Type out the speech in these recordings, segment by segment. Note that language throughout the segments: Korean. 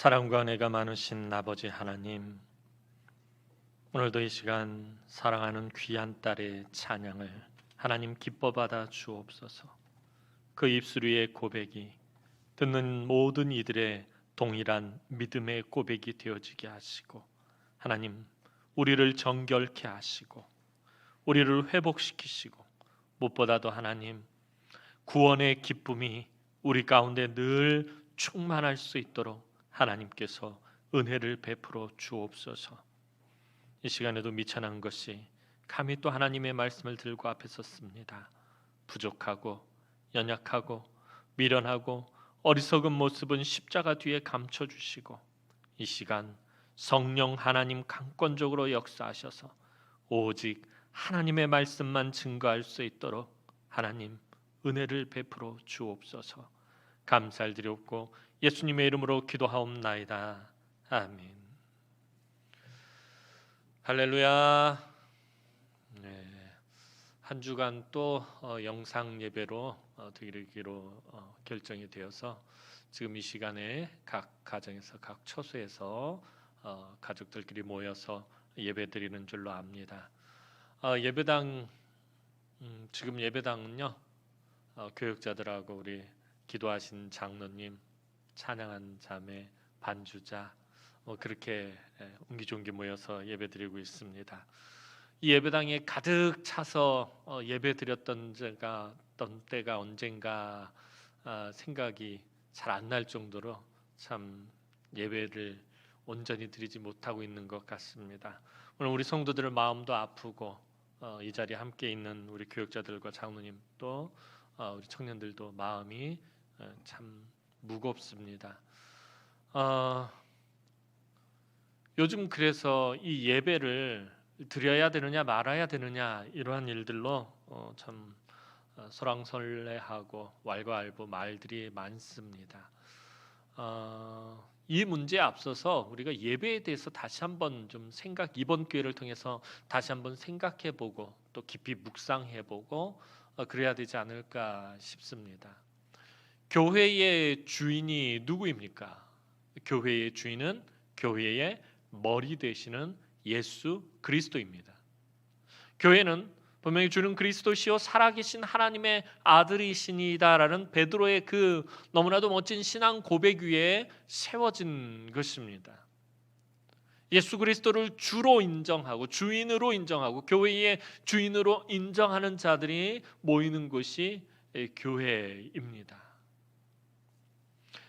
사랑과 은혜가 많으신 아버지 하나님, 오늘도 이 시간 사랑하는 귀한 딸의 찬양을 하나님 기뻐 받아 주옵소서. 그 입술 위의 고백이 듣는 모든 이들의 동일한 믿음의 고백이 되어지게 하시고, 하나님 우리를 정결케 하시고 우리를 회복시키시고, 무엇보다도 하나님 구원의 기쁨이 우리 가운데 늘 충만할 수 있도록 하나님께서 은혜를 베풀어 주옵소서. 이 시간에도 미천한 것이 감히 또 하나님의 말씀을 들고 앞에 섰습니다. 부족하고 연약하고 미련하고 어리석은 모습은 십자가 뒤에 감춰주시고, 이 시간 성령 하나님 강권적으로 역사하셔서 오직 하나님의 말씀만 증거할 수 있도록 하나님 은혜를 베풀어 주옵소서. 감사를 드렸고 예수님의 이름으로 기도하옵나이다. 아멘. 할렐루야. 한 주간 또 영상 예배로 드리기로 결정이 되어서 지금 이 시간에 각 가정에서 각 처소에서 가족들끼리 모여서 예배 드리는 줄로 압니다. 예배당 지금 예배당은요, 교육자들하고 우리 기도하신 장로님, 찬양한 자매, 반주자 그렇게 옹기종기 모여서 예배드리고 있습니다. 이 예배당에 가득 차서 예배드렸던 때가 언젠가 생각이 잘 안 날 정도로 참 예배를 온전히 드리지 못하고 있는 것 같습니다. 오늘 우리 성도들의 마음도 아프고 이 자리에 함께 있는 우리 교육자들과 장로님 또 우리 청년들도 마음이 참 무겁습니다. 요즘 그래서 이 예배를 드려야 되느냐 말아야 되느냐 이러한 일들로 참 설왕설래하고 왈가왈부 말들이 많습니다. 이 문제에 앞서서 우리가 예배에 대해서 다시 한번 좀 이번 기회를 통해서 다시 한번 생각해보고 또 깊이 묵상해보고 그래야 되지 않을까 싶습니다. 교회의 주인이 누구입니까? 교회의 주인은 교회의 머리 되시는 예수 그리스도입니다. 교회는 분명히 주는 그리스도시요 살아계신 하나님의 아들이시니다라는 베드로의 그 너무나도 멋진 신앙 고백 위에 세워진 것입니다. 예수 그리스도를 주로 인정하고 주인으로 인정하고 교회의 주인으로 인정하는 자들이 모이는 곳이 교회입니다.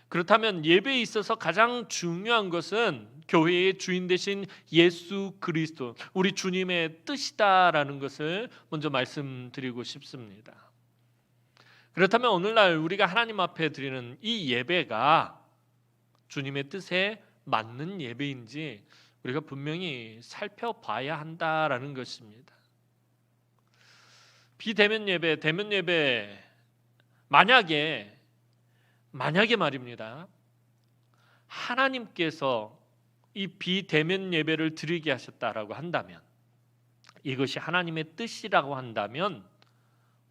그렇다면 예배에 있어서 가장 중요한 것은 교회의 주인 되신 예수 그리스도, 우리 주님의 뜻이다라는 것을 먼저 말씀드리고 싶습니다. 그렇다면 오늘날 우리가 하나님 앞에 드리는 이 예배가 주님의 뜻에 맞는 예배인지 우리가 분명히 살펴봐야 한다라는 것입니다. 비대면 예배, 대면 예배, 만약에 말입니다, 하나님께서 이 비대면 예배를 드리게 하셨다라고 한다면, 이것이 하나님의 뜻이라고 한다면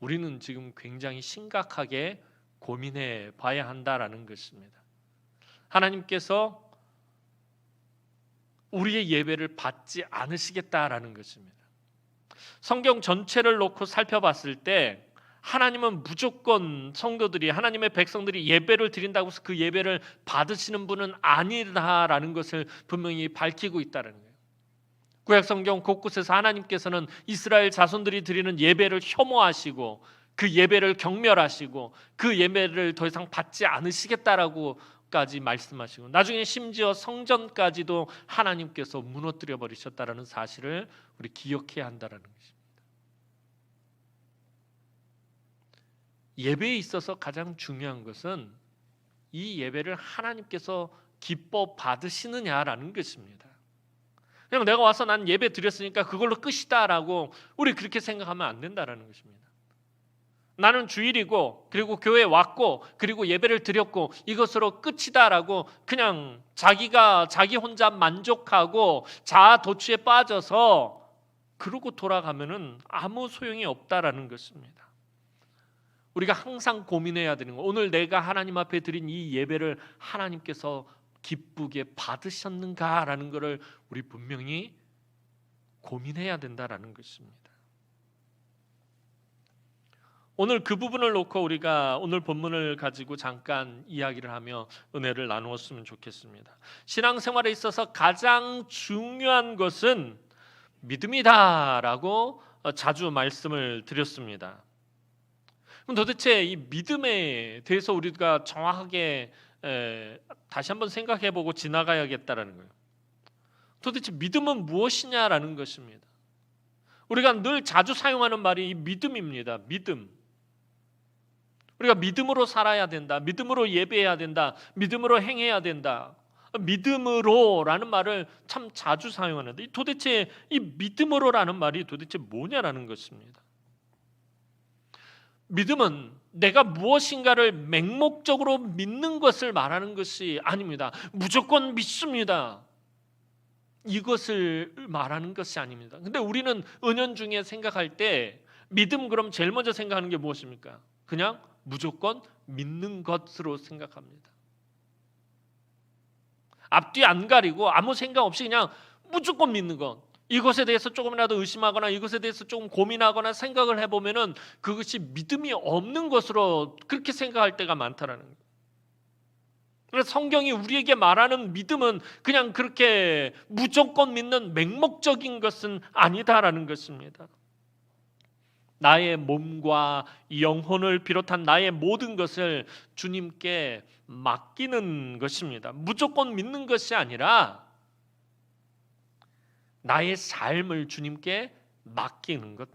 우리는 지금 굉장히 심각하게 고민해 봐야 한다라는 것입니다. 하나님께서 우리의 예배를 받지 않으시겠다라는 것입니다. 성경 전체를 놓고 살펴봤을 때 하나님은 무조건 성도들이, 하나님의 백성들이 예배를 드린다고 해서 그 예배를 받으시는 분은 아니다라는 것을 분명히 밝히고 있다는 거예요. 구약 성경 곳곳에서 하나님께서는 이스라엘 자손들이 드리는 예배를 혐오하시고 그 예배를 경멸하시고 그 예배를 더 이상 받지 않으시겠다라고까지 말씀하시고, 나중에 심지어 성전까지도 하나님께서 무너뜨려 버리셨다라는 사실을 우리 기억해야 한다라는 것입니다. 예배에 있어서 가장 중요한 것은 이 예배를 하나님께서 기뻐 받으시느냐라는 것입니다. 그냥 내가 와서 난 예배 드렸으니까 그걸로 끝이다라고 우리 그렇게 생각하면 안 된다라는 것입니다. 나는 주일이고 그리고 교회에 왔고 그리고 예배를 드렸고 이것으로 끝이다라고 그냥 자기 혼자 만족하고 자아 도취에 빠져서 그러고 돌아가면은 아무 소용이 없다라는 것입니다. 우리가 항상 고민해야 되는 거, 오늘 내가 하나님 앞에 드린 이 예배를 하나님께서 기쁘게 받으셨는가라는 것을 우리 분명히 고민해야 된다라는 것입니다. 오늘 그 부분을 놓고 우리가 오늘 본문을 가지고 잠깐 이야기를 하며 은혜를 나누었으면 좋겠습니다. 신앙생활에 있어서 가장 중요한 것은 믿음이다라고 자주 말씀을 드렸습니다. 그럼 도대체 이 믿음에 대해서 우리가 정확하게 다시 한번 생각해보고 지나가야겠다라는 거예요. 도대체 믿음은 무엇이냐라는 것입니다. 우리가 늘 자주 사용하는 말이 이 믿음입니다. 믿음. 우리가 믿음으로 살아야 된다. 믿음으로 예배해야 된다. 믿음으로 행해야 된다. 믿음으로라는 말을 참 자주 사용하는데 도대체 이 믿음으로라는 말이 도대체 뭐냐라는 것입니다. 믿음은 내가 무엇인가를 맹목적으로 믿는 것을 말하는 것이 아닙니다. 무조건 믿습니다. 이것을 말하는 것이 아닙니다. 근데 우리는 은연중에 생각할 때 믿음 그럼 제일 먼저 생각하는 게 무엇입니까? 그냥 무조건 믿는 것으로 생각합니다. 앞뒤 안 가리고 아무 생각 없이 그냥 무조건 믿는 것. 이것에 대해서 조금이라도 의심하거나 이것에 대해서 조금 고민하거나 생각을 해보면은 그것이 믿음이 없는 것으로 그렇게 생각할 때가 많다라는 거예요. 그래서 성경이 우리에게 말하는 믿음은 그냥 그렇게 무조건 믿는 맹목적인 것은 아니다라는 것입니다. 나의 몸과 영혼을 비롯한 나의 모든 것을 주님께 맡기는 것입니다. 무조건 믿는 것이 아니라 나의 삶을 주님께 맡기는 것.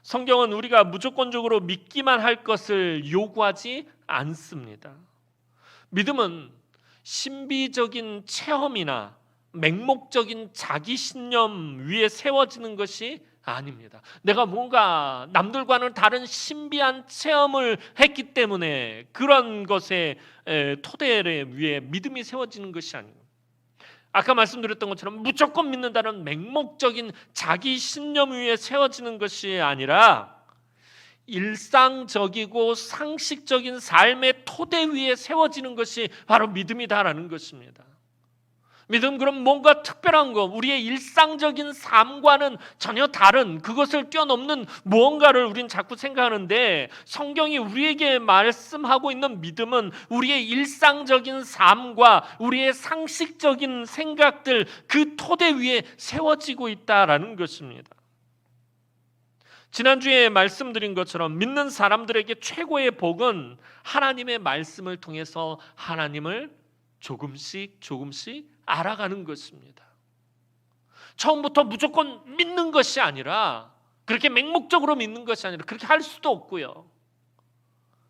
성경은 우리가 무조건적으로 믿기만 할 것을 요구하지 않습니다. 믿음은 신비적인 체험이나 맹목적인 자기 신념 위에 세워지는 것이 아닙니다. 내가 뭔가 남들과는 다른 신비한 체험을 했기 때문에 그런 것에 토대 위에 믿음이 세워지는 것이 아닙니다. 아까 말씀드렸던 것처럼 무조건 믿는다는 맹목적인 자기 신념 위에 세워지는 것이 아니라 일상적이고 상식적인 삶의 토대 위에 세워지는 것이 바로 믿음이다라는 것입니다. 믿음 그럼 뭔가 특별한 거, 우리의 일상적인 삶과는 전혀 다른 그것을 뛰어넘는 무언가를 우린 자꾸 생각하는데 성경이 우리에게 말씀하고 있는 믿음은 우리의 일상적인 삶과 우리의 상식적인 생각들 그 토대 위에 세워지고 있다라는 것입니다. 지난주에 말씀드린 것처럼 믿는 사람들에게 최고의 복은 하나님의 말씀을 통해서 하나님을 조금씩 알아가는 것입니다. 처음부터 무조건 믿는 것이 아니라 그렇게 맹목적으로 믿는 것이 아니라 그렇게 할 수도 없고요.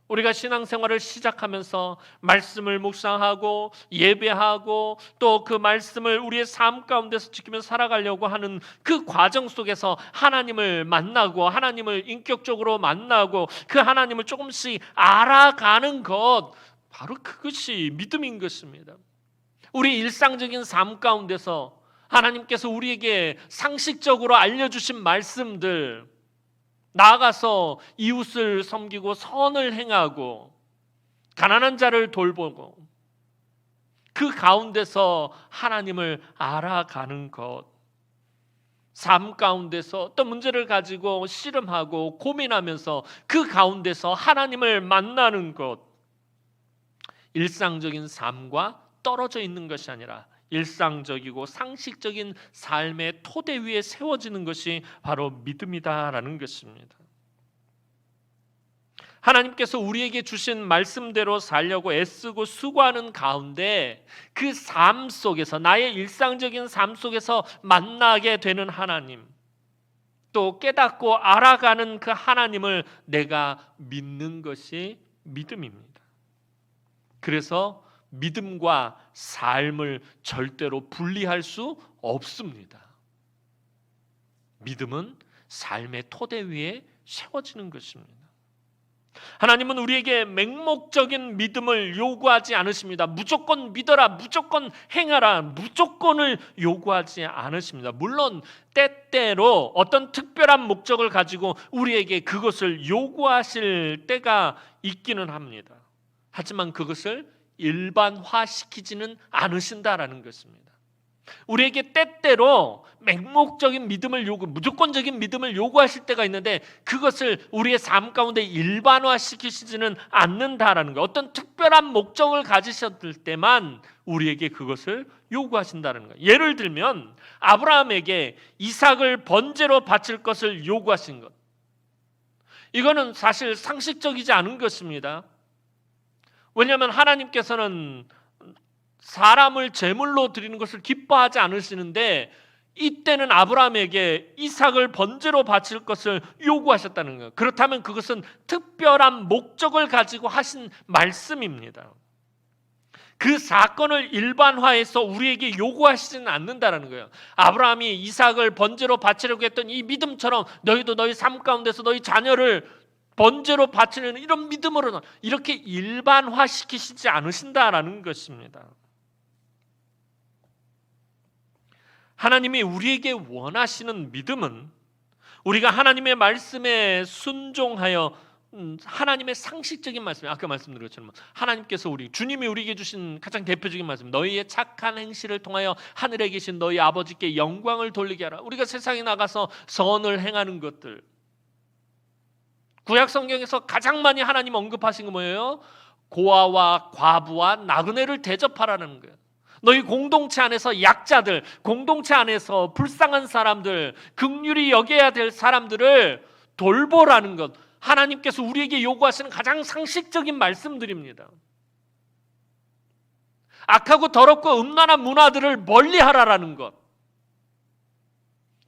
우리가 신앙생활을 시작하면서 말씀을 묵상하고 예배하고 또 그 말씀을 우리의 삶 가운데서 지키며 살아가려고 하는 그 과정 속에서 하나님을 만나고 하나님을 인격적으로 만나고 그 하나님을 조금씩 알아가는 것 바로 그것이 믿음인 것입니다. 우리 일상적인 삶 가운데서 하나님께서 우리에게 상식적으로 알려주신 말씀들 나아가서 이웃을 섬기고 선을 행하고 가난한 자를 돌보고 그 가운데서 하나님을 알아가는 것 삶 가운데서 어떤 문제를 가지고 씨름하고 고민하면서 그 가운데서 하나님을 만나는 것 일상적인 삶과 떨어져 있는 것이 아니라 일상적이고 상식적인 삶의 토대 위에 세워지는 것이 바로 믿음이다라는 것입니다. 하나님께서 우리에게 주신 말씀대로 살려고 애쓰고 수고하는 가운데 그 삶 속에서 나의 일상적인 삶 속에서 만나게 되는 하나님 또 깨닫고 알아가는 그 하나님을 내가 믿는 것이 믿음입니다. 그래서 믿음과 삶을 절대로 분리할 수 없습니다. 믿음은 삶의 토대 위에 세워지는 것입니다. 하나님은 우리에게 맹목적인 믿음을 요구하지 않으십니다. 무조건 믿어라, 무조건 행하라, 무조건을 요구하지 않으십니다. 물론 때때로 어떤 특별한 목적을 가지고 우리에게 그것을 요구하실 때가 있기는 합니다. 하지만 그것을 일반화시키지는 않으신다라는 것입니다. 우리에게 때때로 맹목적인 믿음을 무조건적인 믿음을 요구하실 때가 있는데 그것을 우리의 삶 가운데 일반화시키시지는 않는다라는 거예요. 어떤 특별한 목적을 가지셨을 때만 우리에게 그것을 요구하신다는 거예요. 예를 들면 아브라함에게 이삭을 번제로 바칠 것을 요구하신 것. 이거는 사실 상식적이지 않은 것입니다. 왜냐하면 하나님께서는 사람을 제물로 드리는 것을 기뻐하지 않으시는데 이때는 아브라함에게 이삭을 번제로 바칠 것을 요구하셨다는 거예요. 그렇다면 그것은 특별한 목적을 가지고 하신 말씀입니다. 그 사건을 일반화해서 우리에게 요구하시지는 않는다는 거예요. 아브라함이 이삭을 번제로 바치려고 했던 이 믿음처럼 너희도 너희 삶 가운데서 너희 자녀를 번제로 바치는 이런 믿음으로는 이렇게 일반화시키시지 않으신다라는 것입니다. 하나님이 우리에게 원하시는 믿음은 우리가 하나님의 말씀에 순종하여 하나님의 상식적인 말씀, 아까 말씀드린 것처럼 하나님께서 주님이 우리에게 주신 가장 대표적인 말씀, 너희의 착한 행실을 통하여 하늘에 계신 너희 아버지께 영광을 돌리게 하라. 우리가 세상에 나가서 선을 행하는 것들, 구약 성경에서 가장 많이 하나님 언급하신 거 뭐예요? 고아와 과부와 나그네를 대접하라는 거예요. 너희 공동체 안에서 약자들, 공동체 안에서 불쌍한 사람들, 긍휼히 여겨야 될 사람들을 돌보라는 것, 하나님께서 우리에게 요구하시는 가장 상식적인 말씀들입니다. 악하고 더럽고 음란한 문화들을 멀리하라라는 것,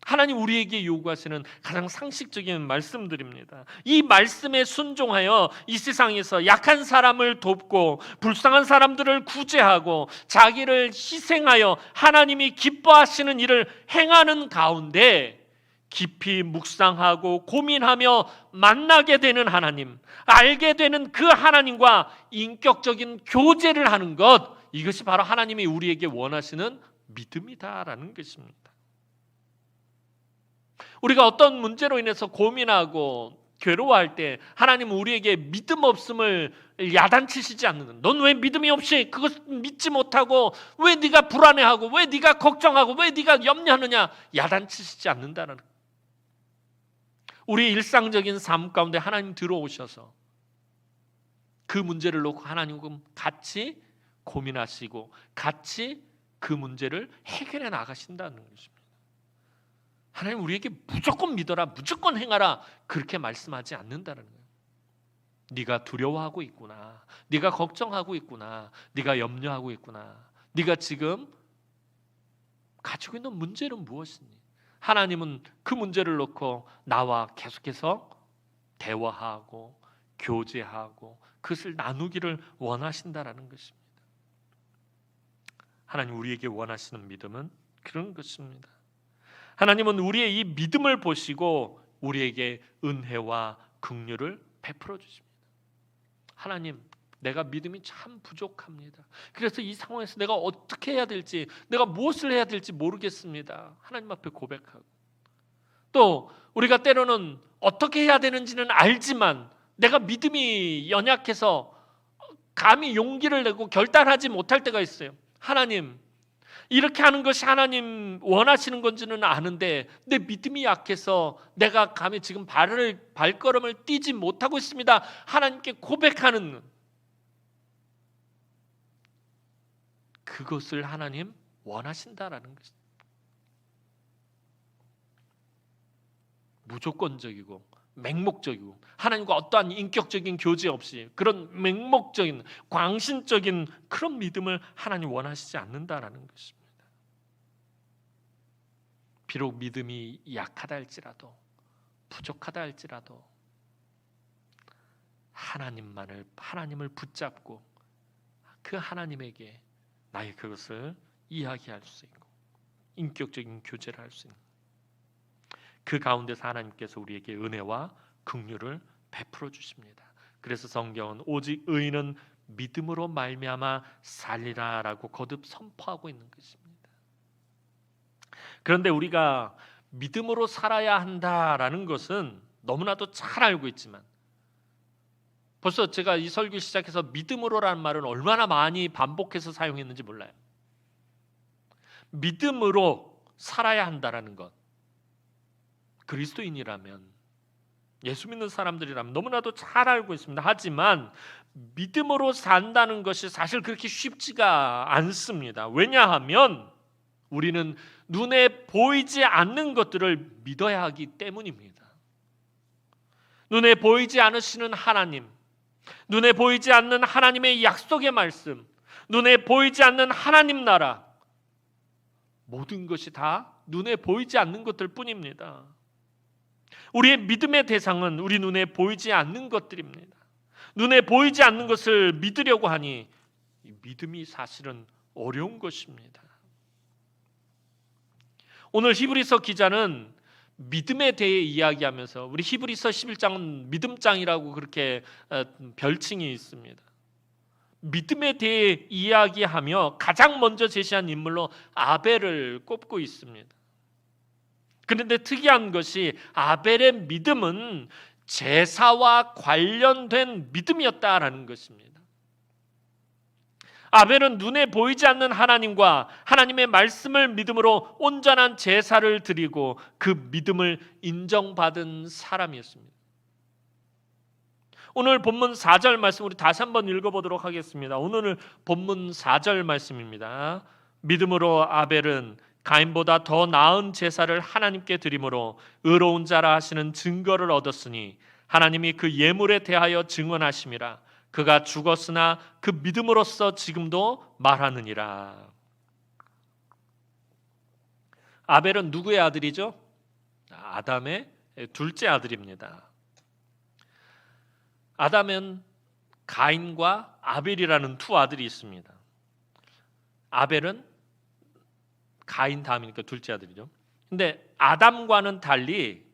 하나님 우리에게 요구하시는 가장 상식적인 말씀들입니다. 이 말씀에 순종하여 이 세상에서 약한 사람을 돕고 불쌍한 사람들을 구제하고 자기를 희생하여 하나님이 기뻐하시는 일을 행하는 가운데 깊이 묵상하고 고민하며 만나게 되는 하나님, 알게 되는 그 하나님과 인격적인 교제를 하는 것, 이것이 바로 하나님이 우리에게 원하시는 믿음이다라는 것입니다. 우리가 어떤 문제로 인해서 고민하고 괴로워할 때 하나님은 우리에게 믿음 없음을 야단치시지 않는, 넌 왜 믿음이 없이 그것 믿지 못하고 왜 네가 불안해하고 왜 네가 걱정하고 왜 네가 염려하느냐, 야단치시지 않는다는, 우리 일상적인 삶 가운데 하나님 들어오셔서 그 문제를 놓고 하나님과 같이 고민하시고 같이 그 문제를 해결해 나가신다는 것입니다. 하나님 우리에게 무조건 믿어라, 무조건 행하라 그렇게 말씀하지 않는다는 거예요. 네가 두려워하고 있구나, 네가 걱정하고 있구나, 네가 염려하고 있구나, 네가 지금 가지고 있는 문제는 무엇이니? 하나님은 그 문제를 놓고 나와 계속해서 대화하고 교제하고 그것을 나누기를 원하신다라는 것입니다. 하나님 우리에게 원하시는 믿음은 그런 것입니다. 하나님은 우리의 이 믿음을 보시고 우리에게 은혜와 긍휼을 베풀어 주십니다. 하나님, 내가 믿음이 참 부족합니다. 그래서 이 상황에서 내가 어떻게 해야 될지, 내가 무엇을 해야 될지 모르겠습니다. 하나님 앞에 고백하고, 또 우리가 때로는 어떻게 해야 되는지는 알지만 내가 믿음이 연약해서 감히 용기를 내고 결단하지 못할 때가 있어요. 하나님, 이렇게 하는 것이 하나님 원하시는 건지는 아는데 내 믿음이 약해서 내가 감히 지금 발걸음을 띄지 못하고 있습니다. 하나님께 고백하는, 그것을 하나님 원하신다라는 것입니다. 무조건적이고 맹목적이고 하나님과 어떠한 인격적인 교제 없이 그런 맹목적인 광신적인 그런 믿음을 하나님 원하시지 않는다라는 것입니다. 비록 믿음이 약하다 할지라도, 부족하다 할지라도 하나님을 붙잡고 그 하나님에게 나의 그것을 이야기할 수 있고 인격적인 교제를 할 수 있는, 그 가운데서 하나님께서 우리에게 은혜와 긍휼을 베풀어 주십니다. 그래서 성경은 오직 의인은 믿음으로 말미암아 살리라라고 거듭 선포하고 있는 것입니다. 그런데 우리가 믿음으로 살아야 한다라는 것은 너무나도 잘 알고 있지만 벌써 제가 이 설교 시작해서 믿음으로라는 말은 얼마나 많이 반복해서 사용했는지 몰라요. 믿음으로 살아야 한다라는 것. 그리스도인이라면, 예수 믿는 사람들이라면 너무나도 잘 알고 있습니다. 하지만 믿음으로 산다는 것이 사실 그렇게 쉽지가 않습니다. 왜냐하면 우리는 눈에 보이지 않는 것들을 믿어야 하기 때문입니다. 눈에 보이지 않으시는 하나님, 눈에 보이지 않는 하나님의 약속의 말씀, 눈에 보이지 않는 하나님 나라, 모든 것이 다 눈에 보이지 않는 것들 뿐입니다. 우리의 믿음의 대상은 우리 눈에 보이지 않는 것들입니다. 눈에 보이지 않는 것을 믿으려고 하니 믿음이 사실은 어려운 것입니다. 오늘 히브리서 기자는 믿음에 대해 이야기하면서, 우리 히브리서 11장은 믿음장이라고 그렇게 별칭이 있습니다. 믿음에 대해 이야기하며 가장 먼저 제시한 인물로 아벨을 꼽고 있습니다. 그런데 특이한 것이 아벨의 믿음은 제사와 관련된 믿음이었다라는 것입니다. 아벨은 눈에 보이지 않는 하나님과 하나님의 말씀을 믿음으로 온전한 제사를 드리고 그 믿음을 인정받은 사람이었습니다. 오늘 본문 4절 말씀 우리 다시 한번 읽어보도록 하겠습니다. 오늘 본문 4절 말씀입니다. 믿음으로 아벨은 가인보다 더 나은 제사를 하나님께 드림으로 의로운 자라 하시는 증거를 얻었으니 하나님이 그 예물에 대하여 증언하심이라. 그가 죽었으나 그 믿음으로써 지금도 말하느니라. 아벨은 누구의 아들이죠? 아담의 둘째 아들입니다. 아담은 가인과 아벨이라는 두 아들이 있습니다. 아벨은 가인 다음이니까 둘째 아들이죠. 근데 아담과는 달리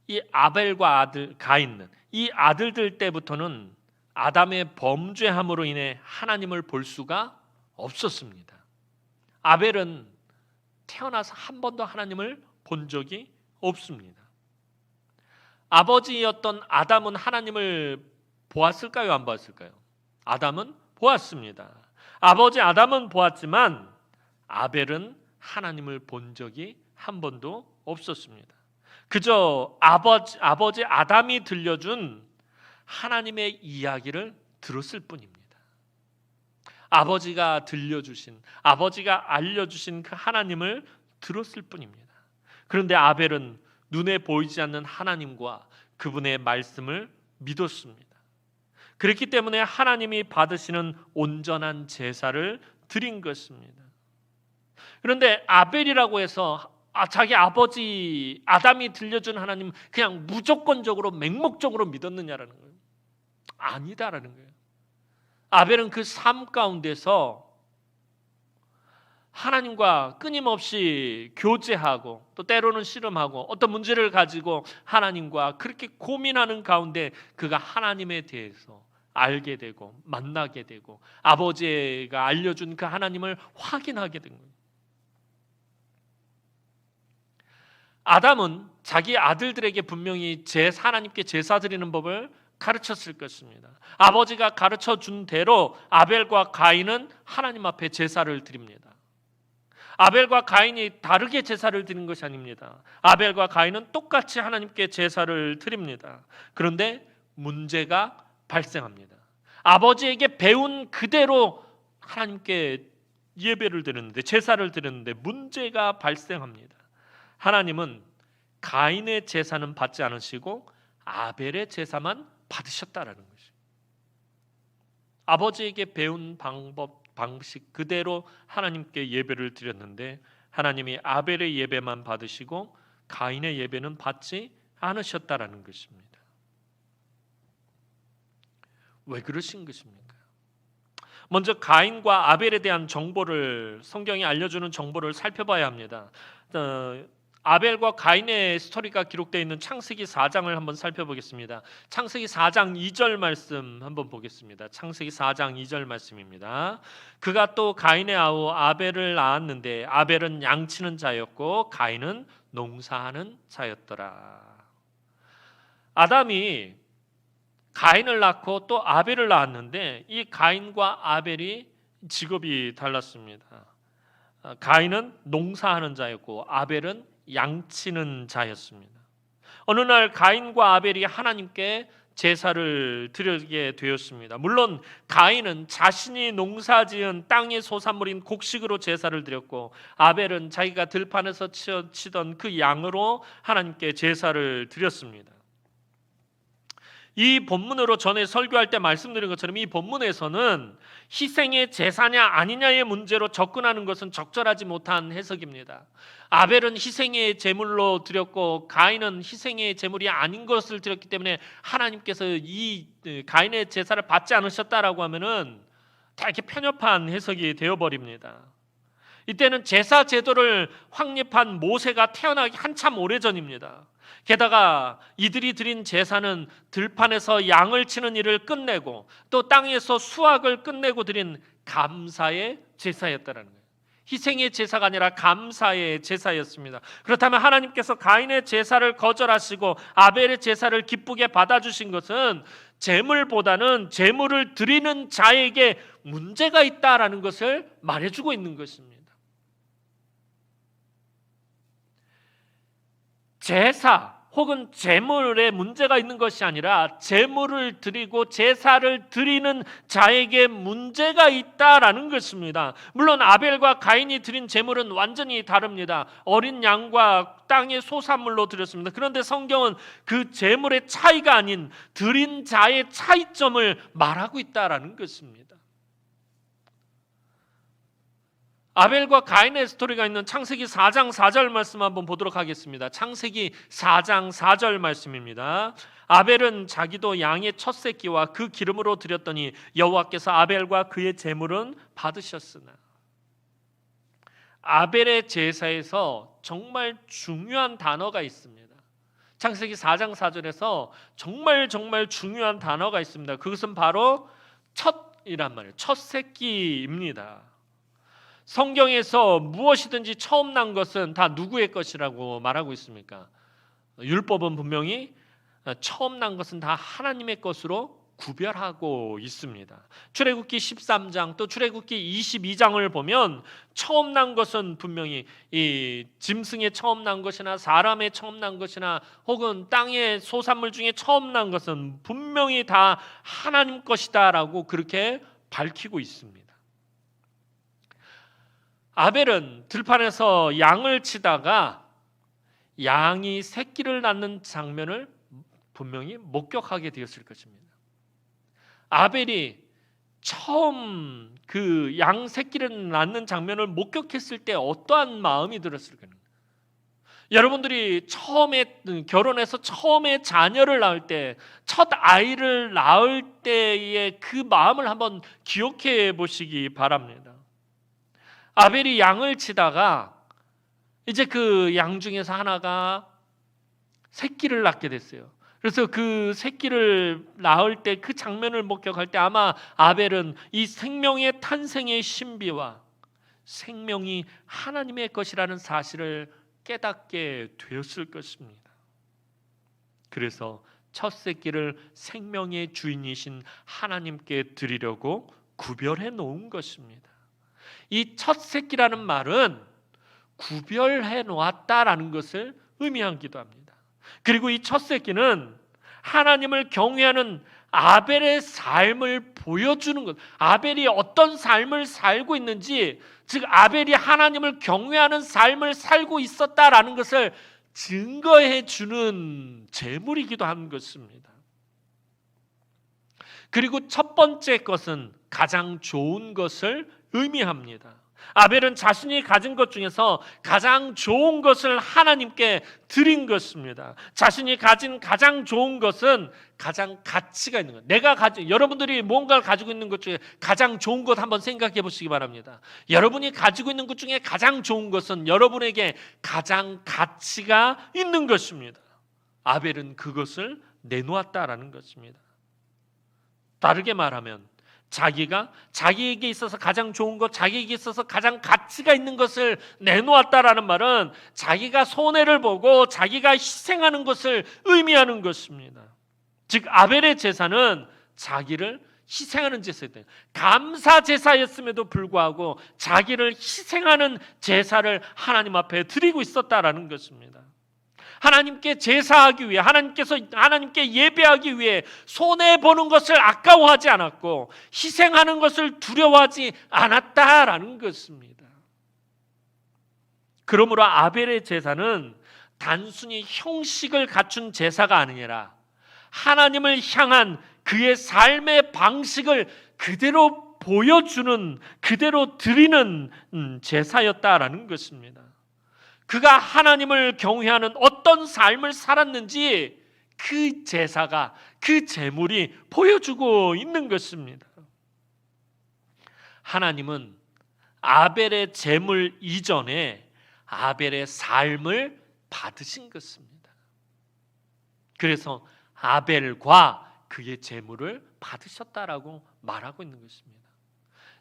이 아벨과 아들 가인은, 이 아들들 때부터는 아담의 범죄함으로 인해 하나님을 볼 수가 없었습니다. 아벨은 태어나서 한 번도 하나님을 본 적이 없습니다. 아버지였던 아담은 하나님을 보았을까요? 안 보았을까요? 아담은 보았습니다. 아버지 아담은 보았지만 아벨은 하나님을 본 적이 한 번도 없었습니다. 그저 아버지 아담이 들려준 하나님의 이야기를 들었을 뿐입니다. 아버지가 들려주신, 아버지가 알려주신 그 하나님을 들었을 뿐입니다. 그런데 아벨은 눈에 보이지 않는 하나님과 그분의 말씀을 믿었습니다. 그렇기 때문에 하나님이 받으시는 온전한 제사를 드린 것입니다. 그런데 아벨이라고 해서 자기 아버지 아담이 들려준 하나님 그냥 무조건적으로 맹목적으로 믿었느냐라는 거예요. 아니다라는 거예요. 아벨은 그 삶 가운데서 하나님과 끊임없이 교제하고 또 때로는 씨름하고 어떤 문제를 가지고 하나님과 그렇게 고민하는 가운데 그가 하나님에 대해서 알게 되고 만나게 되고 아버지가 알려준 그 하나님을 확인하게 된 거예요. 아담은 자기 아들들에게 분명히 하나님께 제사 드리는 법을 가르쳤을 것입니다. 아버지가 가르쳐 준 대로 아벨과 가인은 하나님 앞에 제사를 드립니다. 아벨과 가인이 다르게 제사를 드리는 것이 아닙니다. 아벨과 가인은 똑같이 하나님께 제사를 드립니다. 그런데 문제가 발생합니다. 아버지에게 배운 그대로 하나님께 예배를 드렸는데, 제사를 드렸는데 문제가 발생합니다. 하나님은 가인의 제사는 받지 않으시고 아벨의 제사만 받으셨다라는 것이죠. 아버지에게 배운 방식 그대로 하나님께 예배를 드렸는데 하나님이 아벨의 예배만 받으시고 가인의 예배는 받지 않으셨다라는 것입니다. 왜 그러신 것입니까? 먼저 가인과 아벨에 대한 정보를, 성경이 알려주는 정보를 살펴봐야 합니다. 아벨과 가인의 스토리가 기록되어 있는 창세기 4장을 한번 살펴보겠습니다. 창세기 4장 2절 말씀 한번 보겠습니다. 창세기 4장 2절 말씀입니다. 그가 또 가인의 아우 아벨을 낳았는데 아벨은 양치는 자였고 가인은 농사하는 자였더라. 아담이 가인을 낳고 또 아벨을 낳았는데 이 가인과 아벨이 직업이 달랐습니다. 가인은 농사하는 자였고 아벨은 양치는 자였습니다. 어느 날 가인과 아벨이 하나님께 제사를 드리게 되었습니다. 물론 가인은 자신이 농사지은 땅의 소산물인 곡식으로 제사를 드렸고 아벨은 자기가 들판에서 치던 그 양으로 하나님께 제사를 드렸습니다. 이 본문으로 전에 설교할 때 말씀드린 것처럼 이 본문에서는 희생의 제사냐 아니냐의 문제로 접근하는 것은 적절하지 못한 해석입니다. 아벨은 희생의 제물로 드렸고 가인은 희생의 제물이 아닌 것을 드렸기 때문에 하나님께서 이 가인의 제사를 받지 않으셨다라고 하면은 되게 편협한 해석이 되어버립니다. 이때는 제사 제도를 확립한 모세가 태어나기 한참 오래전입니다. 게다가 이들이 드린 제사는 들판에서 양을 치는 일을 끝내고 또 땅에서 수확을 끝내고 드린 감사의 제사였다는 거예요. 희생의 제사가 아니라 감사의 제사였습니다. 그렇다면 하나님께서 가인의 제사를 거절하시고 아벨의 제사를 기쁘게 받아주신 것은 제물보다는 제물을 드리는 자에게 문제가 있다라는 것을 말해주고 있는 것입니다. 제사 혹은 제물에 문제가 있는 것이 아니라 제물을 드리고 제사를 드리는 자에게 문제가 있다라는 것입니다. 물론 아벨과 가인이 드린 제물은 완전히 다릅니다. 어린 양과 땅의 소산물로 드렸습니다. 그런데 성경은 그 제물의 차이가 아닌 드린 자의 차이점을 말하고 있다라는 것입니다. 아벨과 가인의 스토리가 있는 창세기 4장 4절 말씀 한번 보도록 하겠습니다. 창세기 4장 4절 말씀입니다. 아벨은 자기도 양의 첫 새끼와 그 기름으로 드렸더니 여호와께서 아벨과 그의 제물은 받으셨으나. 아벨의 제사에서 정말 중요한 단어가 있습니다. 창세기 4장 4절에서 정말 중요한 단어가 있습니다. 그것은 바로 첫이란 말이에요. 첫 새끼입니다. 성경에서 무엇이든지 처음 난 것은 다 누구의 것이라고 말하고 있습니까? 율법은 분명히 처음 난 것은 다 하나님의 것으로 구별하고 있습니다. 출애굽기 13장 또 출애굽기 22장을 보면 처음 난 것은 분명히 이 짐승의 처음 난 것이나 사람의 처음 난 것이나 혹은 땅의 소산물 중에 처음 난 것은 분명히 다 하나님 것이다라고 그렇게 밝히고 있습니다. 아벨은 들판에서 양을 치다가 양이 새끼를 낳는 장면을 분명히 목격하게 되었을 것입니다. 아벨이 처음 그 양 새끼를 낳는 장면을 목격했을 때 어떠한 마음이 들었을까요? 여러분들이 처음에 결혼해서 처음에 자녀를 낳을 때, 첫 아이를 낳을 때의 그 마음을 한번 기억해 보시기 바랍니다. 아벨이 양을 치다가 이제 그 양 중에서 하나가 새끼를 낳게 됐어요. 그래서 그 새끼를 낳을 때 그 장면을 목격할 때 아마 아벨은 이 생명의 탄생의 신비와 생명이 하나님의 것이라는 사실을 깨닫게 되었을 것입니다. 그래서 첫 새끼를 생명의 주인이신 하나님께 드리려고 구별해 놓은 것입니다. 이 첫 새끼라는 말은 구별해 놓았다라는 것을 의미하기도 합니다. 그리고 이 첫 새끼는 하나님을 경외하는 아벨의 삶을 보여주는 것. 아벨이 어떤 삶을 살고 있는지, 즉 아벨이 하나님을 경외하는 삶을 살고 있었다라는 것을 증거해 주는 제물이기도 한 것입니다. 그리고 첫 번째 것은 가장 좋은 것을 의미합니다. 아벨은 자신이 가진 것 중에서 가장 좋은 것을 하나님께 드린 것입니다. 자신이 가진 가장 좋은 것은 가장 가치가 있는 것. 여러분들이 뭔가를 가지고 있는 것 중에 가장 좋은 것 한번 생각해 보시기 바랍니다. 여러분이 가지고 있는 것 중에 가장 좋은 것은 여러분에게 가장 가치가 있는 것입니다. 아벨은 그것을 내놓았다라는 것입니다. 다르게 말하면 자기가 자기에게 있어서 가장 좋은 것, 자기에게 있어서 가장 가치가 있는 것을 내놓았다라는 말은 자기가 손해를 보고 자기가 희생하는 것을 의미하는 것입니다. 즉 아벨의 제사는 자기를 희생하는 제사였다. 감사 제사였음에도 불구하고 자기를 희생하는 제사를 하나님 앞에 드리고 있었다라는 것입니다. 하나님께 제사하기 위해, 하나님께 예배하기 위해 손해 보는 것을 아까워하지 않았고 희생하는 것을 두려워하지 않았다라는 것입니다. 그러므로 아벨의 제사는 단순히 형식을 갖춘 제사가 아니라 하나님을 향한 그의 삶의 방식을 그대로 보여주는, 그대로 드리는 제사였다라는 것입니다. 그가 하나님을 경외하는 어떤 삶을 살았는지 그 제사가, 그 제물이 보여주고 있는 것입니다. 하나님은 아벨의 제물 이전에 아벨의 삶을 받으신 것입니다. 그래서 아벨과 그의 제물을 받으셨다라고 말하고 있는 것입니다.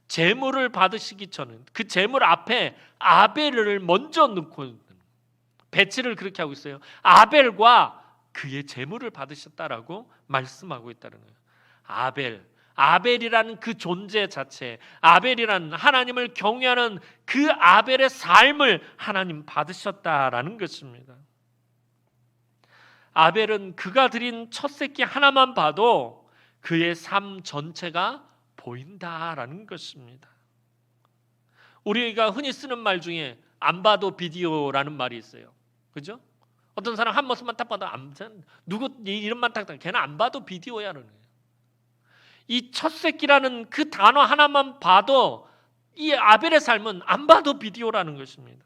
제물을 받으시기 전에 그 제물 앞에 아벨을 먼저 넣고 배치를 그렇게 하고 있어요. 아벨과 그의 제물을 받으셨다라고 말씀하고 있다는 거예요. 아벨이라는 그 존재 자체, 아벨이라는 하나님을 경외하는 그 아벨의 삶을 하나님 받으셨다라는 것입니다. 아벨은 그가 드린 첫 새끼 하나만 봐도 그의 삶 전체가 보인다라는 것입니다. 우리가 흔히 쓰는 말 중에 안 봐도 비디오라는 말이 있어요. 그죠? 어떤 사람 한 모습만 딱 봐도 누구 이름만 딱 걔는 안 봐도 비디오야라는 거예요. 이 첫 새끼라는 그 단어 하나만 봐도 이 아벨의 삶은 안 봐도 비디오라는 것입니다.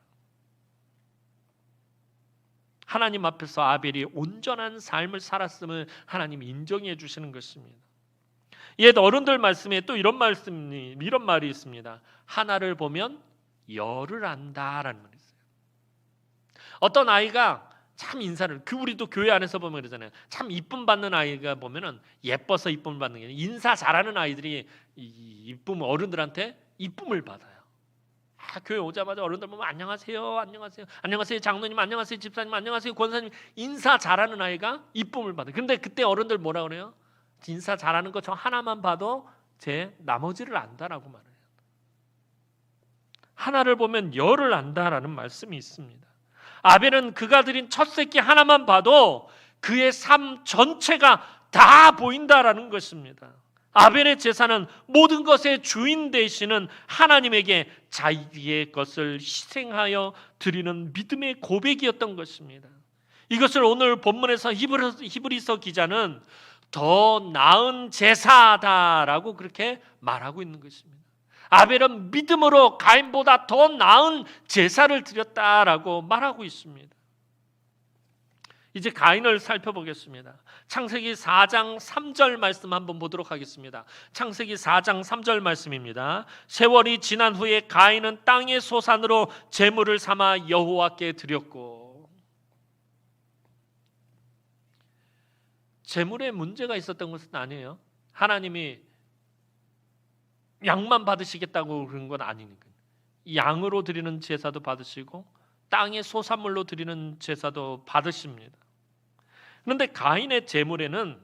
하나님 앞에서 아벨이 온전한 삶을 살았음을 하나님이 인정해 주시는 것입니다. 옛 어른들 말씀에 또 이런 말이 있습니다. 하나를 보면 열을 안다라는 말이 있어요. 어떤 아이가 참 인사를, 우리도 교회 안에서 보면 그러잖아요. 참 이쁨 받는 아이가 보면은 예뻐서 이쁨을 받는 게 아니라 인사 잘하는 아이들이 어른들한테 이쁨을 받아요. 교회 오자마자 어른들 보면 안녕하세요, 안녕하세요, 안녕하세요 장로님, 안녕하세요 집사님, 안녕하세요 권사님, 인사 잘하는 아이가 이쁨을 받아요. 근데 그때 어른들 뭐라 그래요? 인사 잘하는 거 저 하나만 봐도 제 나머지를 안다라고 말해요. 하나를 보면 열을 안다라는 말씀이 있습니다. 아벨은 그가 드린 첫 새끼 하나만 봐도 그의 삶 전체가 다 보인다라는 것입니다. 아벨의 제사는 모든 것의 주인 되시는 하나님에게 자기의 것을 희생하여 드리는 믿음의 고백이었던 것입니다. 이것을 오늘 본문에서 히브리서 기자는 더 나은 제사다라고 그렇게 말하고 있는 것입니다. 아벨은 믿음으로 가인보다 더 나은 제사를 드렸다라고 말하고 있습니다. 이제 가인을 살펴보겠습니다. 창세기 4장 3절 말씀 한번 보도록 하겠습니다. 창세기 4장 3절 말씀입니다. 세월이 지난 후에 가인은 땅의 소산으로 제물을 삼아 여호와께 드렸고. 제물에 문제가 있었던 것은 아니에요. 하나님이 양만 받으시겠다고 그런 건 아니니까. 양으로 드리는 제사도 받으시고 땅의 소산물로 드리는 제사도 받으십니다. 그런데 가인의 제물에는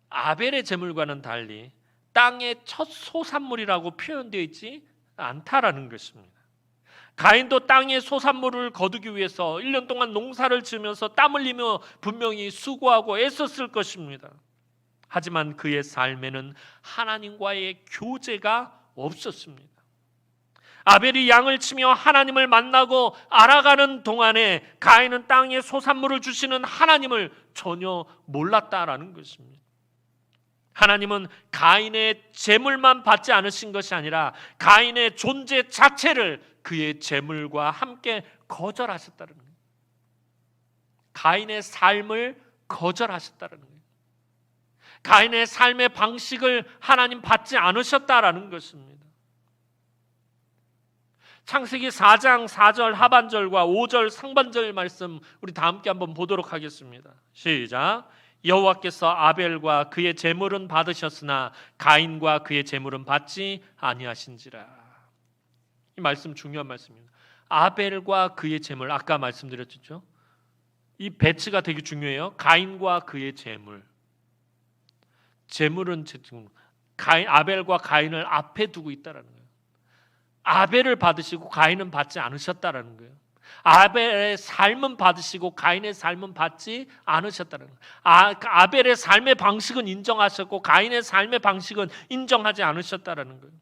아벨의 제물과는 달리 땅의 첫 소산물이라고 표현되어 있지 않다라는 것입니다. 가인도 땅의 소산물을 거두기 위해서 1년 동안 농사를 지으면서 땀 흘리며 분명히 수고하고 애썼을 것입니다. 하지만 그의 삶에는 하나님과의 교제가 없었습니다. 아벨이 양을 치며 하나님을 만나고 알아가는 동안에 가인은 땅에 소산물을 주시는 하나님을 전혀 몰랐다라는 것입니다. 하나님은 가인의 제물만 받지 않으신 것이 아니라 가인의 존재 자체를 그의 제물과 함께 거절하셨다는 거예요. 가인의 삶을 거절하셨다는 거예요. 가인의 삶의 방식을 하나님 받지 않으셨다라는 것입니다. 창세기 4장 4절 하반절과 5절 상반절 말씀 우리 다 함께 한번 보도록 하겠습니다. 시작. 여호와께서 아벨과 그의 제물은 받으셨으나 가인과 그의 제물은 받지 아니하신지라. 이 말씀 중요한 말씀입니다. 아벨과 그의 제물, 아까 말씀드렸죠. 이 배치가 되게 중요해요. 가인과 그의 재물. 재물은 지금 아벨과 가인을 앞에 두고 있다라는 거예요. 아벨을 받으시고 가인은 받지 않으셨다라는 거예요. 아벨의 삶은 받으시고 가인의 삶은 받지 않으셨다는 거예요. 아벨의 삶의 방식은 인정하셨고 가인의 삶의 방식은 인정하지 않으셨다라는 거예요.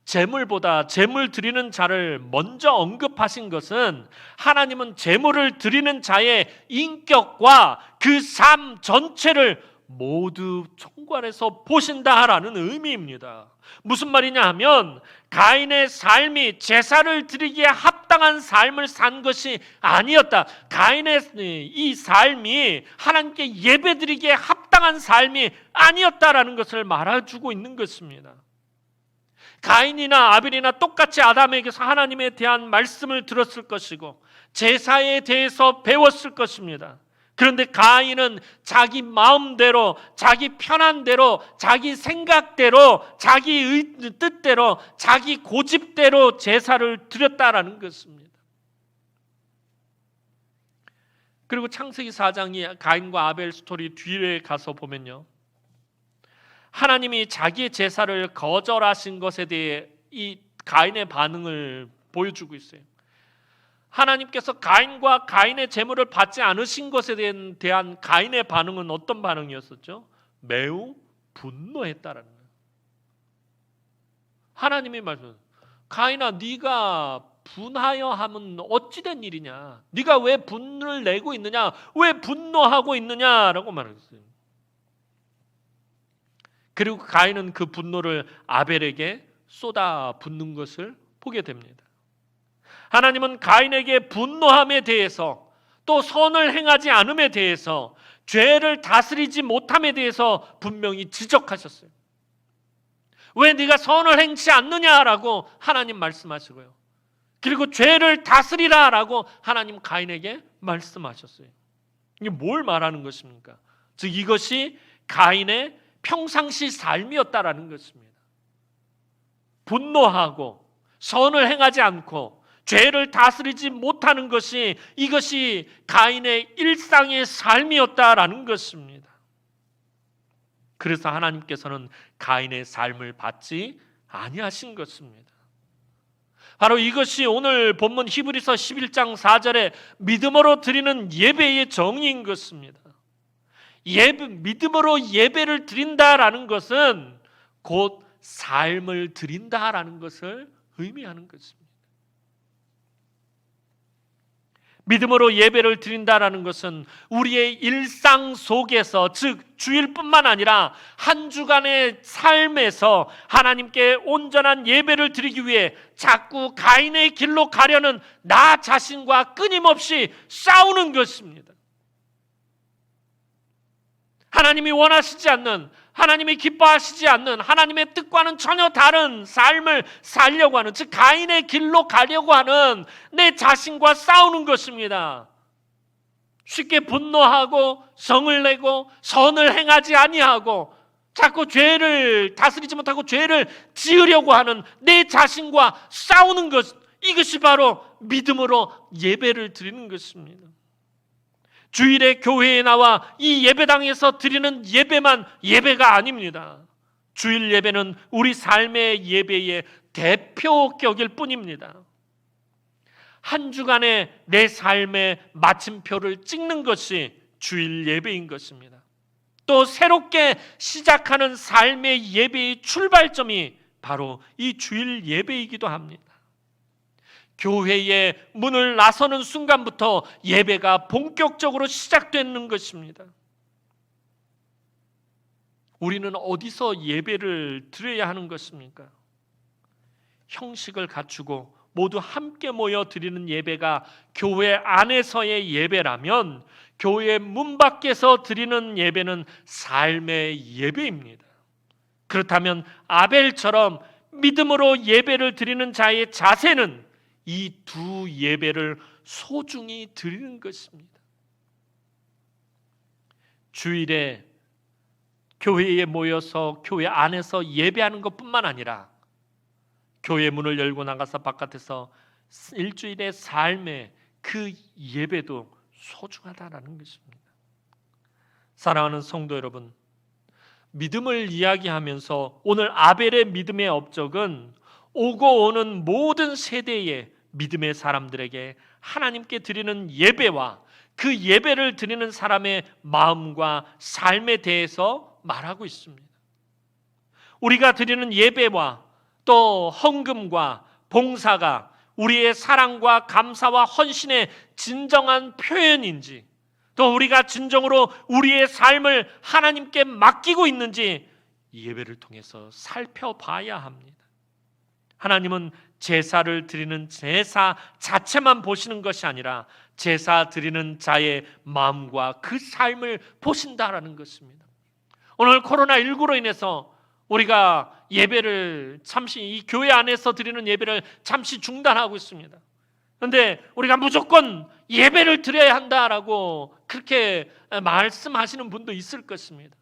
재물보다 재물 드리는 자를 먼저 언급하신 것은 하나님은 재물을 드리는 자의 인격과 그 삶 전체를 모두 총괄해서 보신다라는 의미입니다. 무슨 말이냐 하면 가인의 삶이 제사를 드리기에 합당한 삶을 산 것이 아니었다. 가인의 이 삶이 하나님께 예배드리기에 합당한 삶이 아니었다라는 것을 말해주고 있는 것입니다. 가인이나 아벨이나 똑같이 아담에게서 하나님에 대한 말씀을 들었을 것이고 제사에 대해서 배웠을 것입니다. 그런데 가인은 자기 마음대로, 자기 편한 대로, 자기 생각대로, 자기 뜻대로, 자기 고집대로 제사를 드렸다라는 것입니다. 그리고 창세기 4장이 가인과 아벨 스토리 뒤에 가서 보면요, 하나님이 자기의 제사를 거절하신 것에 대해 이 가인의 반응을 보여주고 있어요. 하나님께서 가인과 가인의 제물을 받지 않으신 것에 대한 가인의 반응은 어떤 반응이었었죠? 매우 분노했다라는 거예요. 하나님이 말씀, 가인아, 네가 분하여 하면 어찌된 일이냐? 네가 왜 분을 내고 있느냐? 왜 분노하고 있느냐라고 말했어요. 그리고 가인은 그 분노를 아벨에게 쏟아붓는 것을 보게 됩니다. 하나님은 가인에게 분노함에 대해서, 또 선을 행하지 않음에 대해서, 죄를 다스리지 못함에 대해서 분명히 지적하셨어요. 왜 네가 선을 행치 않느냐라고 하나님 말씀하시고요, 그리고 죄를 다스리라라고 하나님 가인에게 말씀하셨어요. 이게 뭘 말하는 것입니까? 즉 이것이 가인의 평상시 삶이었다라는 것입니다. 분노하고 선을 행하지 않고 죄를 다스리지 못하는 것이, 이것이 가인의 일상의 삶이었다라는 것입니다. 그래서 하나님께서는 가인의 삶을 받지 아니하신 것입니다. 바로 이것이 오늘 본문 히브리서 11장 4절에 믿음으로 드리는 예배의 정의인 것입니다. 믿음으로 예배를 드린다라는 것은 곧 삶을 드린다라는 것을 의미하는 것입니다. 믿음으로 예배를 드린다라는 것은 우리의 일상 속에서, 즉 주일뿐만 아니라 한 주간의 삶에서 하나님께 온전한 예배를 드리기 위해 자꾸 가인의 길로 가려는 나 자신과 끊임없이 싸우는 것입니다. 하나님이 원하시지 않는, 하나님이 기뻐하시지 않는, 하나님의 뜻과는 전혀 다른 삶을 살려고 하는, 즉 가인의 길로 가려고 하는 내 자신과 싸우는 것입니다. 쉽게 분노하고 성을 내고 선을 행하지 아니하고 자꾸 죄를 다스리지 못하고 죄를 지으려고 하는 내 자신과 싸우는 것, 이것이 바로 믿음으로 예배를 드리는 것입니다. 주일에 교회에 나와 이 예배당에서 드리는 예배만 예배가 아닙니다. 주일 예배는 우리 삶의 예배의 대표격일 뿐입니다. 한 주간의 내 삶의 마침표를 찍는 것이 주일 예배인 것입니다. 또 새롭게 시작하는 삶의 예배의 출발점이 바로 이 주일 예배이기도 합니다. 교회의 문을 나서는 순간부터 예배가 본격적으로 시작되는 것입니다. 우리는 어디서 예배를 드려야 하는 것입니까? 형식을 갖추고 모두 함께 모여 드리는 예배가 교회 안에서의 예배라면, 교회 문 밖에서 드리는 예배는 삶의 예배입니다. 그렇다면 아벨처럼 믿음으로 예배를 드리는 자의 자세는 이 두 예배를 소중히 드리는 것입니다. 주일에 교회에 모여서 교회 안에서 예배하는 것뿐만 아니라 교회 문을 열고 나가서 바깥에서 일주일의 삶의 그 예배도 소중하다라는 것입니다. 사랑하는 성도 여러분, 믿음을 이야기하면서 오늘 아벨의 믿음의 업적은 오고 오는 모든 세대의 믿음의 사람들에게 하나님께 드리는 예배와 그 예배를 드리는 사람의 마음과 삶에 대해서 말하고 있습니다. 우리가 드리는 예배와 또 헌금과 봉사가 우리의 사랑과 감사와 헌신의 진정한 표현인지, 또 우리가 진정으로 우리의 삶을 하나님께 맡기고 있는지 이 예배를 통해서 살펴봐야 합니다. 하나님은 제사를 드리는 제사 자체만 보시는 것이 아니라 제사 드리는 자의 마음과 그 삶을 보신다라는 것입니다. 오늘 코로나19로 인해서 우리가 예배를 잠시, 이 교회 안에서 드리는 예배를 잠시 중단하고 있습니다. 그런데 우리가 무조건 예배를 드려야 한다라고 그렇게 말씀하시는 분도 있을 것입니다.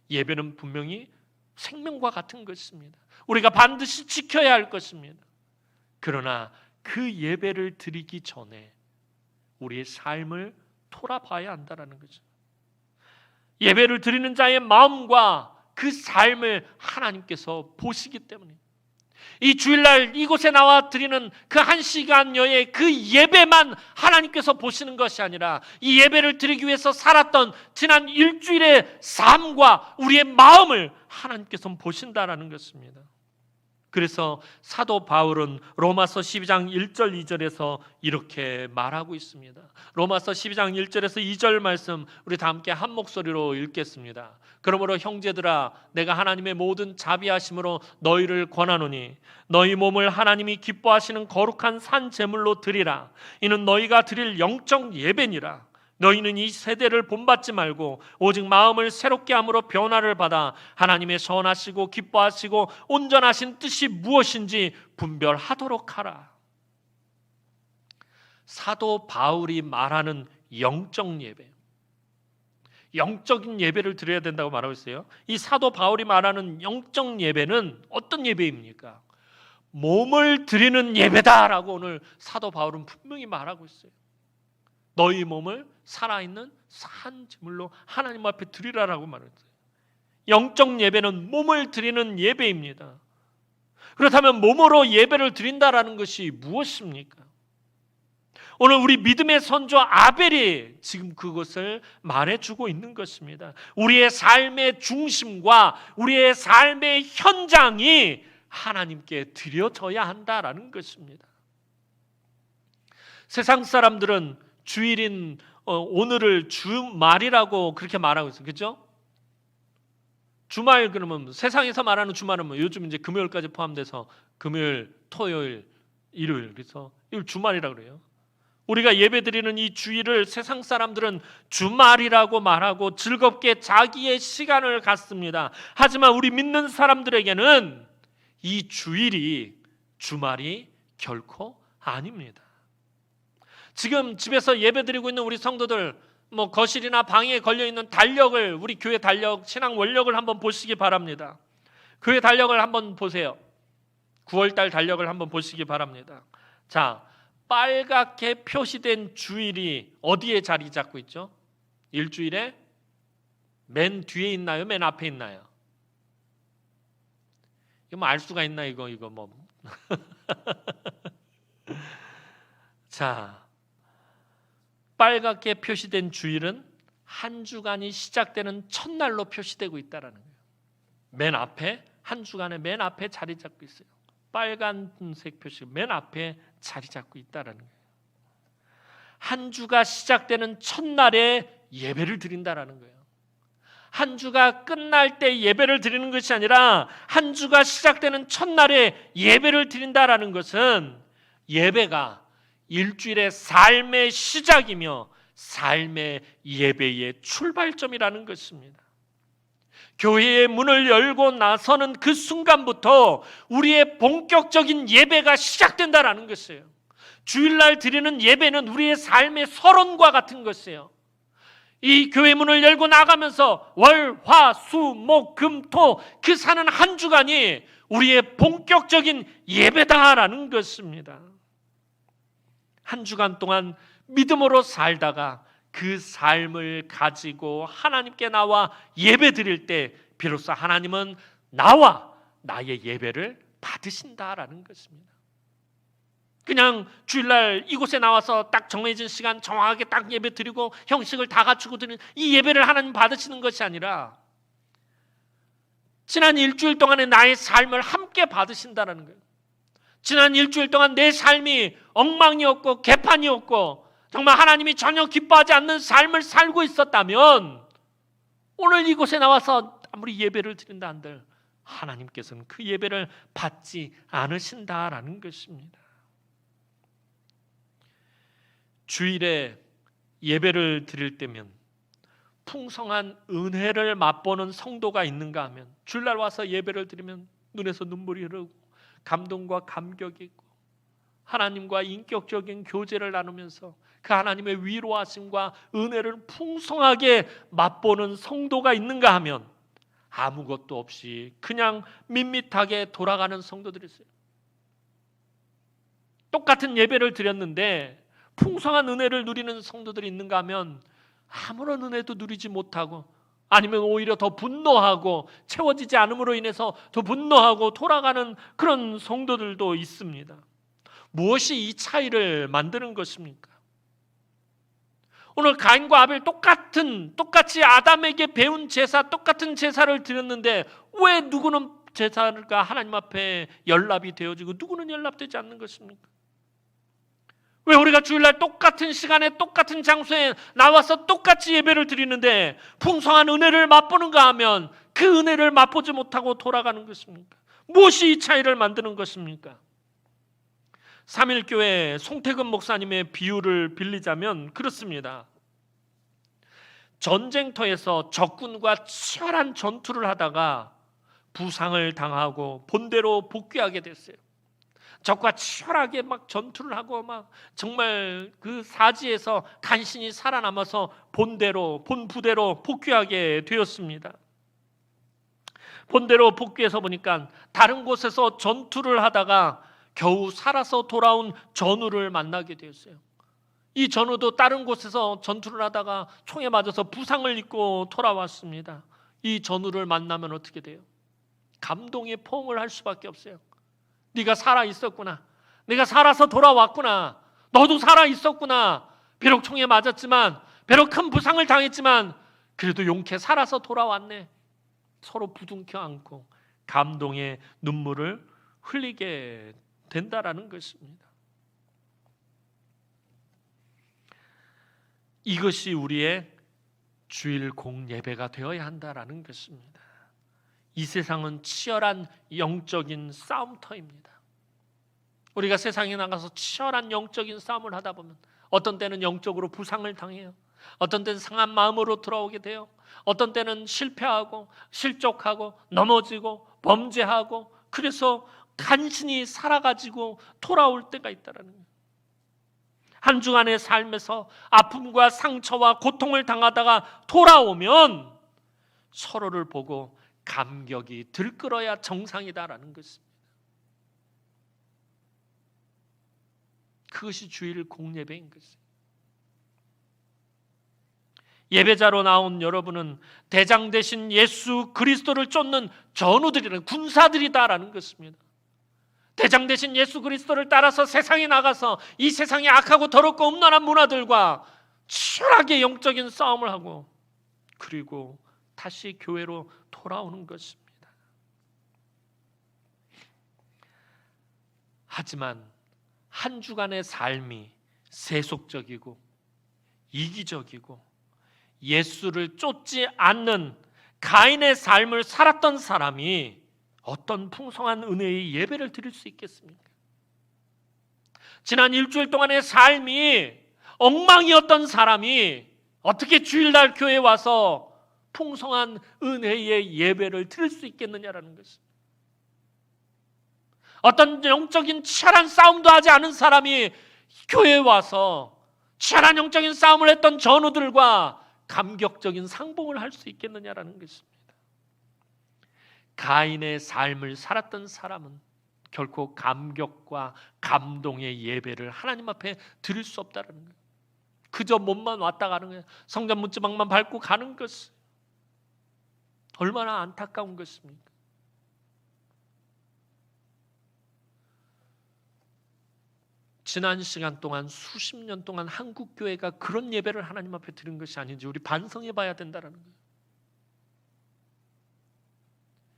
예배는 분명히 생명과 같은 것입니다. 우리가 반드시 지켜야 할 것입니다. 그러나 그 예배를 드리기 전에 우리의 삶을 돌아봐야 한다는 거죠. 예배를 드리는 자의 마음과 그 삶을 하나님께서 보시기 때문에 이 주일날 이곳에 나와 드리는 그 1시간여의 그 예배만 하나님께서 보시는 것이 아니라 이 예배를 드리기 위해서 살았던 지난 일주일의 삶과 우리의 마음을 하나님께서 보신다라는 것입니다. 그래서 사도 바울은 로마서 12장 1절 2절에서 이렇게 말하고 있습니다. 로마서 12장 1절에서 2절 말씀 우리 다 함께 한 목소리로 읽겠습니다. 그러므로 형제들아, 내가 하나님의 모든 자비하심으로 너희를 권하노니 너희 몸을 하나님이 기뻐하시는 거룩한 산 제물로 드리라. 이는 너희가 드릴 영적 예배니라. 너희는 이 세대를 본받지 말고 오직 마음을 새롭게 함으로 변화를 받아 하나님의 선하시고 기뻐하시고 온전하신 뜻이 무엇인지 분별하도록 하라. 사도 바울이 말하는 영적 예배, 영적인 예배를 드려야 된다고 말하고 있어요. 이 사도 바울이 말하는 영적 예배는 어떤 예배입니까? 몸을 드리는 예배다라고 오늘 사도 바울은 분명히 말하고 있어요. 너희 몸을 살아있는 산 제물로 하나님 앞에 드리라라고 말했어요. 영적 예배는 몸을 드리는 예배입니다. 그렇다면 몸으로 예배를 드린다라는 것이 무엇입니까? 오늘 우리 믿음의 선조 아벨이 지금 그것을 말해주고 있는 것입니다. 우리의 삶의 중심과 우리의 삶의 현장이 하나님께 드려져야 한다라는 것입니다. 세상 사람들은 주일인 오늘을 주말이라고 그렇게 말하고 있어요. 그렇죠? 주말 그러면 세상에서 말하는 주말은 뭐 요즘 이제 금요일까지 포함돼서 금요일, 토요일, 일요일, 그래서 이걸 주말이라고 그래요. 우리가 예배드리는 이 주일을 세상 사람들은 주말이라고 말하고 즐겁게 자기의 시간을 갖습니다. 하지만 우리 믿는 사람들에게는 이 주일이 주말이 결코 아닙니다. 지금 집에서 예배드리고 있는 우리 성도들, 뭐 거실이나 방에 걸려있는 달력을, 우리 교회 달력, 신앙 원력을 한번 보시기 바랍니다. 교회 달력을 한번 보세요. 9월달 달력을 한번 보시기 바랍니다. 자, 빨갛게 표시된 주일이 어디에 자리 잡고 있죠? 일주일에 맨 뒤에 있나요? 맨 앞에 있나요? 이거 뭐 알 수가 있나 이거 뭐. 자, 빨갛게 표시된 주일은 한 주간이 시작되는 첫날로 표시되고 있다라는 거예요. 맨 앞에, 한 주간의 맨 앞에 자리 잡고 있어요. 빨간색 표시 맨 앞에 자리 잡고 있다라는 거예요. 한 주가 시작되는 첫날에 예배를 드린다라는 거예요. 한 주가 끝날 때 예배를 드리는 것이 아니라 한 주가 시작되는 첫날에 예배를 드린다라는 것은 예배가 일주일의 삶의 시작이며 삶의 예배의 출발점이라는 것입니다. 교회의 문을 열고 나서는 그 순간부터 우리의 본격적인 예배가 시작된다라는 것이에요. 주일날 드리는 예배는 우리의 삶의 서론과 같은 것이에요. 이 교회 문을 열고 나가면서 월, 화, 수, 목, 금, 토 그 사는 한 주간이 우리의 본격적인 예배다라는 것입니다. 한 주간 동안 믿음으로 살다가 그 삶을 가지고 하나님께 나와 예배 드릴 때 비로소 하나님은 나와 나의 예배를 받으신다라는 것입니다. 그냥 주일날 이곳에 나와서 딱 정해진 시간 정확하게 딱 예배 드리고 형식을 다 갖추고 드리는 이 예배를 하나님 받으시는 것이 아니라 지난 일주일 동안의 나의 삶을 함께 받으신다는 거예요. 지난 일주일 동안 내 삶이 엉망이었고 개판이었고 정말 하나님이 전혀 기뻐하지 않는 삶을 살고 있었다면 오늘 이곳에 나와서 아무리 예배를 드린다 한들 하나님께서는 그 예배를 받지 않으신다라는 것입니다. 주일에 예배를 드릴 때면 풍성한 은혜를 맛보는 성도가 있는가 하면 주일날 와서 예배를 드리면 눈에서 눈물이 흐르고 감동과 감격이 있고 하나님과 인격적인 교제를 나누면서 그 하나님의 위로하심과 은혜를 풍성하게 맛보는 성도가 있는가 하면 아무것도 없이 그냥 밋밋하게 돌아가는 성도들이 있어요. 똑같은 예배를 드렸는데 풍성한 은혜를 누리는 성도들이 있는가 하면 아무런 은혜도 누리지 못하고 아니면 오히려 더 분노하고 채워지지 않음으로 인해서 더 분노하고 돌아가는 그런 성도들도 있습니다. 무엇이 이 차이를 만드는 것입니까? 오늘 가인과 아벨 똑같이 아담에게 배운 제사, 똑같은 제사를 드렸는데 왜 누구는 제사가 하나님 앞에 연락이 되어지고 누구는 연락되지 않는 것입니까? 왜 우리가 주일날 똑같은 시간에 똑같은 장소에 나와서 똑같이 예배를 드리는데 풍성한 은혜를 맛보는가 하면 그 은혜를 맛보지 못하고 돌아가는 것입니까? 무엇이 이 차이를 만드는 것입니까? 삼일교회 송태근 목사님의 비유를 빌리자면 그렇습니다. 전쟁터에서 적군과 치열한 전투를 하다가 부상을 당하고 본대로 복귀하게 됐어요. 적과 치열하게 막 전투를 하고 막 정말 그 사지에서 간신히 살아남아서 본 부대로 복귀하게 되었습니다. 본대로 복귀해서 보니까 다른 곳에서 전투를 하다가 겨우 살아서 돌아온 전우를 만나게 되었어요. 이 전우도 다른 곳에서 전투를 하다가 총에 맞아서 부상을 입고 돌아왔습니다. 이 전우를 만나면 어떻게 돼요? 감동의 포옹을 할 수밖에 없어요. 네가 살아 있었구나. 네가 살아서 돌아왔구나. 너도 살아 있었구나. 비록 총에 맞았지만, 비록 큰 부상을 당했지만 그래도 용케 살아서 돌아왔네. 서로 부둥켜 안고 감동의 눈물을 흘리게 된다라는 것입니다. 이것이 우리의 주일 공예배가 되어야 한다라는 것입니다. 이 세상은 치열한 영적인 싸움터입니다. 우리가 세상에 나가서 치열한 영적인 싸움을 하다 보면 어떤 때는 영적으로 부상을 당해요. 어떤 때는 상한 마음으로 돌아오게 돼요. 어떤 때는 실패하고 실족하고 넘어지고 범죄하고 그래서 간신히 살아가지고 돌아올 때가 있다는 거예요. 한 주간의 삶에서 아픔과 상처와 고통을 당하다가 돌아오면 서로를 보고 감격이 들끓어야 정상이다라는 것입니다. 그것이 주일 공예배인 것이에요. 예배자로 나온 여러분은 대장 되신 예수 그리스도를 쫓는 전우들이라는 군사들이다라는 것입니다. 대장 되신 예수 그리스도를 따라서 세상에 나가서 이 세상의 악하고 더럽고 음란한 문화들과 치열하게 영적인 싸움을 하고 그리고 다시 교회로 돌아오는 것입니다. 하지만 한 주간의 삶이 세속적이고 이기적이고 예수를 쫓지 않는 가인의 삶을 살았던 사람이 어떤 풍성한 은혜의 예배를 드릴 수 있겠습니까? 지난 일주일 동안의 삶이 엉망이었던 사람이 어떻게 주일날 교회에 와서 풍성한 은혜의 예배를 드릴 수 있겠느냐라는 것입니다. 어떤 영적인 치열한 싸움도 하지 않은 사람이 교회에 와서 치열한 영적인 싸움을 했던 전우들과 감격적인 상봉을 할 수 있겠느냐라는 것입니다. 가인의 삶을 살았던 사람은 결코 감격과 감동의 예배를 하나님 앞에 드릴 수 없다는 거예요. 그저 몸만 왔다 가는 거예요. 성전 문지방만 밟고 가는 것은 얼마나 안타까운 것입니까? 지난 시간 동안 수십 년 동안 한국 교회가 그런 예배를 하나님 앞에 드린 것이 아닌지 우리 반성해 봐야 된다는 거예요.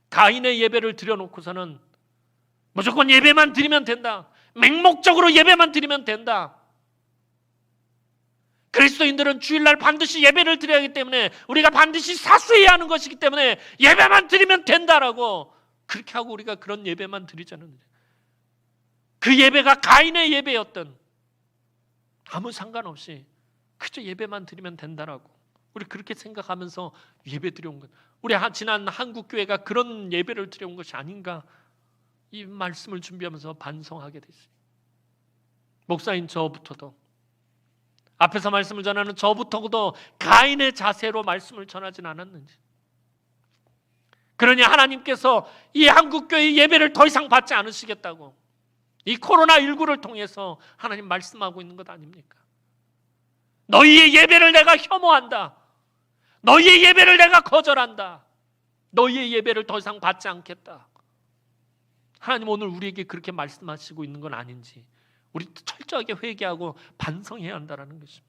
가인의 예배를 드려놓고서는 무조건 예배만 드리면 된다. 맹목적으로 예배만 드리면 된다. 그리스도인들은 주일날 반드시 예배를 드려야 하기 때문에 우리가 반드시 사수해야 하는 것이기 때문에 예배만 드리면 된다라고 그렇게 하고 우리가 그런 예배만 드리자는 거예요. 그 예배가 가인의 예배였던 아무 상관없이 그저 예배만 드리면 된다라고 우리 그렇게 생각하면서 예배 드려온 것. 우리 지난 한국교회가 그런 예배를 드려온 것이 아닌가 이 말씀을 준비하면서 반성하게 됐어요. 목사인 저부터도 앞에서 말씀을 전하는 저부터도 가인의 자세로 말씀을 전하진 않았는지, 그러니 하나님께서 이 한국교회 예배를 더 이상 받지 않으시겠다고 이 코로나19를 통해서 하나님 말씀하고 있는 것 아닙니까? 너희의 예배를 내가 혐오한다. 너희의 예배를 내가 거절한다. 너희의 예배를 더 이상 받지 않겠다. 하나님 오늘 우리에게 그렇게 말씀하시고 있는 건 아닌지 우리 철저하게 회개하고 반성해야 한다는 것입니다.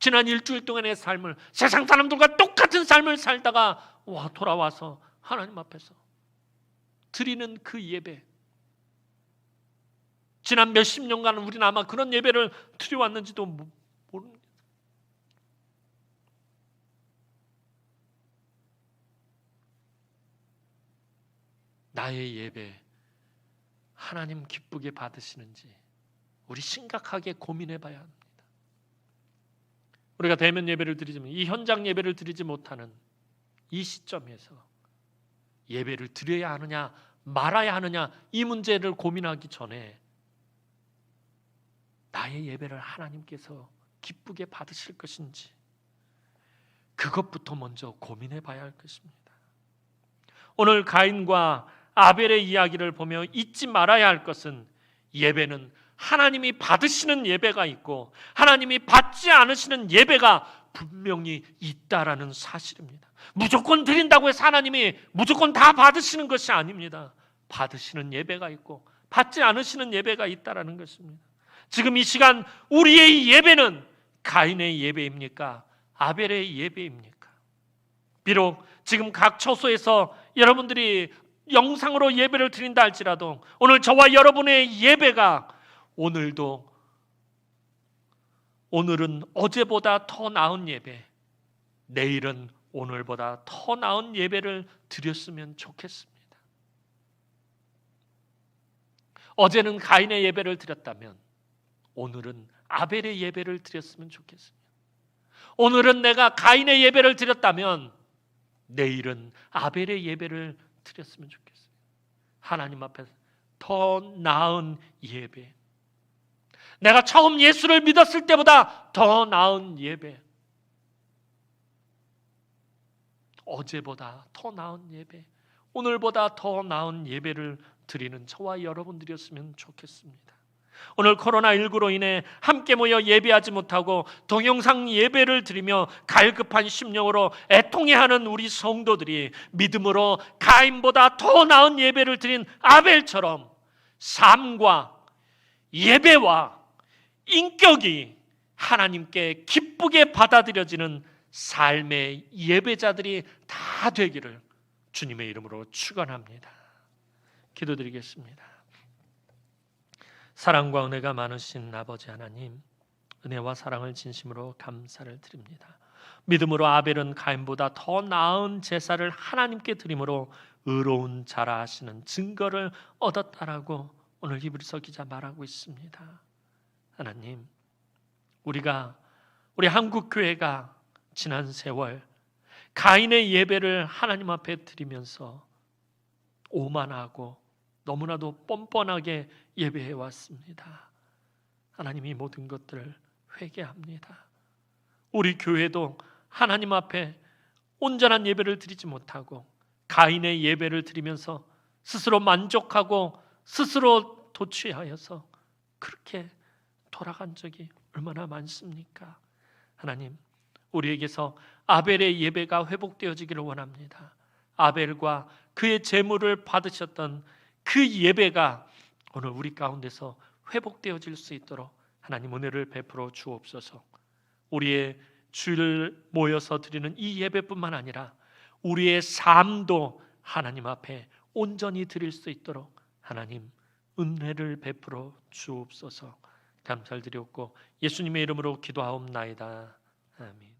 지난 일주일 동안의 삶을 세상 사람들과 똑같은 삶을 살다가 돌아와서 하나님 앞에서 드리는 그 예배, 지난 몇십 년간 우리는 아마 그런 예배를 드려왔는지도 모릅니다. 나의 예배 하나님 기쁘게 받으시는지 우리 심각하게 고민해 봐야 합니다. 우리가 대면 예배를 드리지만 이 현장 예배를 드리지 못하는 이 시점에서 예배를 드려야 하느냐 말아야 하느냐 이 문제를 고민하기 전에 나의 예배를 하나님께서 기쁘게 받으실 것인지 그것부터 먼저 고민해 봐야 할 것입니다. 오늘 가인과 아벨의 이야기를 보며 잊지 말아야 할 것은 예배는 하나님이 받으시는 예배가 있고 하나님이 받지 않으시는 예배가 분명히 있다라는 사실입니다. 무조건 드린다고 해서 하나님이 무조건 다 받으시는 것이 아닙니다. 받으시는 예배가 있고 받지 않으시는 예배가 있다라는 것입니다. 지금 이 시간 우리의 예배는 가인의 예배입니까? 아벨의 예배입니까? 비록 지금 각 처소에서 여러분들이 영상으로 예배를 드린다 할지라도 오늘 저와 여러분의 예배가 오늘은 어제보다 더 나은 예배, 내일은 오늘보다 더 나은 예배를 드렸으면 좋겠습니다. 어제는 가인의 예배를 드렸다면 오늘은 아벨의 예배를 드렸으면 좋겠습니다. 오늘은 내가 가인의 예배를 드렸다면 내일은 아벨의 예배를 드렸으면 좋겠어요. 하나님 앞에서 더 나은 예배, 내가 처음 예수를 믿었을 때보다 더 나은 예배, 어제보다 더 나은 예배, 오늘보다 더 나은 예배를 드리는 저와 여러분들이었으면 좋겠습니다. 오늘 코로나19로 인해 함께 모여 예배하지 못하고 동영상 예배를 드리며 갈급한 심령으로 애통해하는 우리 성도들이 믿음으로 가인보다 더 나은 예배를 드린 아벨처럼 삶과 예배와 인격이 하나님께 기쁘게 받아들여지는 삶의 예배자들이 다 되기를 주님의 이름으로 축원합니다. 기도드리겠습니다. 사랑과 은혜가 많으신 아버지 하나님, 은혜와 사랑을 진심으로 감사를 드립니다. 믿음으로 아벨은 가인보다 더 나은 제사를 하나님께 드림으로 의로운 자라 하시는 증거를 얻었다라고 오늘 히브리서 기자 말하고 있습니다. 하나님, 우리 한국 교회가 지난 세월 가인의 예배를 하나님 앞에 드리면서 오만하고 너무나도 뻔뻔하게 예배해 왔습니다. 하나님이 모든 것들을 회개합니다. 우리 교회도 하나님 앞에 온전한 예배를 드리지 못하고 가인의 예배를 드리면서 스스로 만족하고 스스로 도취하여서 그렇게 돌아간 적이 얼마나 많습니까? 하나님, 우리에게서 아벨의 예배가 회복되어지기를 원합니다. 아벨과 그의 제물을 받으셨던 그 예배가 오늘 우리 가운데서 회복되어질 수 있도록 하나님 은혜를 베풀어 주옵소서. 우리의 주를 모여서 드리는 이 예배뿐만 아니라 우리의 삶도 하나님 앞에 온전히 드릴 수 있도록 하나님 은혜를 베풀어 주옵소서. 감사를 드리옵고 예수님의 이름으로 기도하옵나이다. 아멘.